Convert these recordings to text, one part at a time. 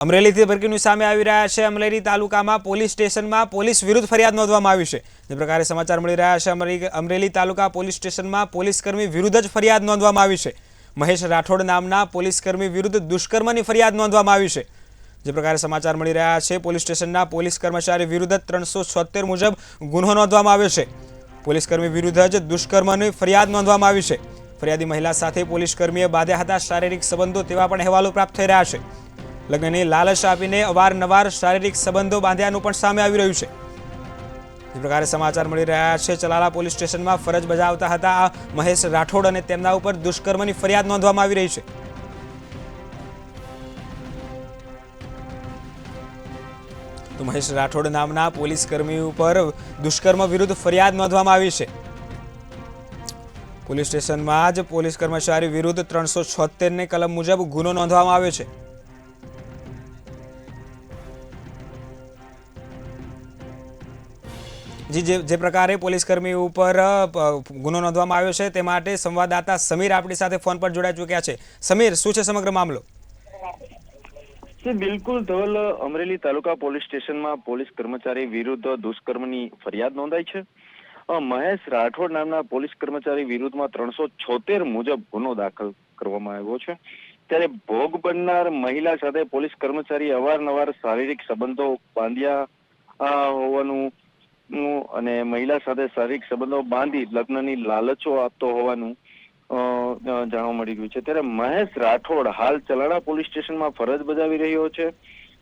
અમરેલીથી breaking news સામે આવી રહ્યા છે। અમરેલી તાલુકામાં પોલીસ સ્ટેશનમાં પોલીસ વિરુદ્ધ ફરિયાદ નોંધવામાં આવી છે। જે પ્રકારે સમાચાર મળી રહ્યા છે, અમરેલી તાલુકા પોલીસ સ્ટેશનમાં પોલીસકર્મી વિરુદ્ધ જ ફરિયાદ નોંધવામાં આવી છે। મહેશ રાઠોડ નામના પોલીસકર્મી વિરુદ્ધ દુષ્કર્મની ફરિયાદ નોંધવામાં આવી છે। જે પ્રકારે સમાચાર મળી રહ્યા છે, પોલીસ સ્ટેશનના પોલીસ કર્મચારી વિરુદ્ધ 376 મુજબ ગુનો નોંધવામાં આવ્યો છે। પોલીસકર્મી વિરુદ્ધ જ દુષ્કર્મની ફરિયાદ નોંધવામાં આવી છે। ફરિયાદી મહિલા સાથે પોલીસકર્મીએ બાંધ્યા હતા શારીરિક સંબંધો તેવા પણ અહેવાલો પ્રાપ્ત થઈ રહ્યા છે। લગ્નની લાલચ આપીને અવારનવાર શારીરિક સંબંધો બાંધ્યાનું પણ સામે આવી રહ્યું છે। જે પ્રકારે સમાચાર મળી રહ્યા છે, ચલાલા પોલીસ સ્ટેશનમાં ફરજ બજાવતા હતા આ મહેશ રાઠોડ અને તેમના ઉપર દુષ્કર્મની ફરિયાદ નોંધવામાં આવી રહી છે। તો મહેશ રાઠોડ નામના પોલીસકર્મી ઉપર દુષ્કર્મ વિરુદ્ધ ફરિયાદ નોંધવામાં આવી છે। પોલીસ સ્ટેશનમાં જ પોલીસ કર્મચારી વિરુદ્ધ 376 ની કલમ મુજબ ગુનો નોંધવામાં આવ્યો છે। જે પ્રકારે પોલીસકર્મી ઉપર ગુનો નોંધવામાં આવ્યો છે તે માટે સંવાદદાતા સમીર આપણી સાથે ફોન પર જોડાઈ ચૂક્યા છે। સમીર, શું છે સમગ્ર મામલો? બિલકુલ ધવલ, અમરેલી તાલુકા પોલીસ સ્ટેશનમાં પોલીસ કર્મચારી વિરુદ્ધ દુષ્કર્મની ફરિયાદ નોંધાઈ છે। મહેશ રાઠોડ નામના પોલીસ કર્મચારી વિરુદ્ધમાં 376 મુજબ ગુનો દાખલ કરવામાં આવ્યો છે। ત્યારે ભોગ બનનાર મહિલા સાથે પોલીસ કર્મચારી અવારનવાર શારીરિક સંબંધો બાંધ્યા હોવાનું અને મહિલા સાથે શારીરિક સંબંધો બાંધી લગ્નની લાલચો આપતો હોવાનું જાણવા મળી રહ્યું છે। ત્યારે મહેશ રાઠોડ હાલ ચલાલા પોલીસ સ્ટેશનમાં ફરજ બજાવી રહ્યો છે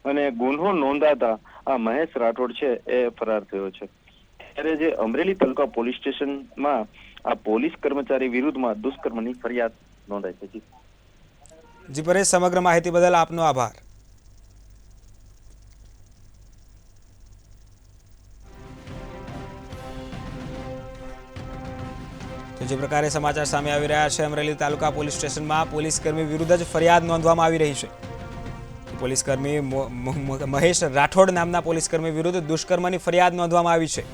અને ગુનો નોંધાતા આ મહેશ રાઠોડ છે એ ફરાર થયો છે। ત્યારે જે અમરેલી તાલુકા પોલીસ સ્ટેશનમાં આ પોલીસ કર્મચારી વિરુદ્ધમાં દુષ્કર્મની ફરિયાદ નોંધાઈ છે। જી પરેશ, સમગ્ર માહિતી બદલ આપનો આભાર। તો જે પ્રકારે સમાચાર સામે આવી રહ્યા છે, અમરેલી તાલુકા પોલીસ સ્ટેશનમાં પોલીસકર્મી વિરુદ્ધ જ ફરિયાદ નોંધવામાં આવી રહી છે। પોલીસકર્મી મહેશ રાઠોડ નામના પોલીસકર્મી વિરુદ્ધ દુષ્કર્મની ફરિયાદ નોંધવામાં આવી છે।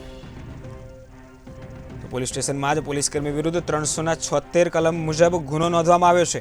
પોલીસ સ્ટેશનમાં જ પોલીસકર્મી વિરુદ્ધ 376 કલમ મુજબ ગુનો નોંધવામાં આવ્યો છે।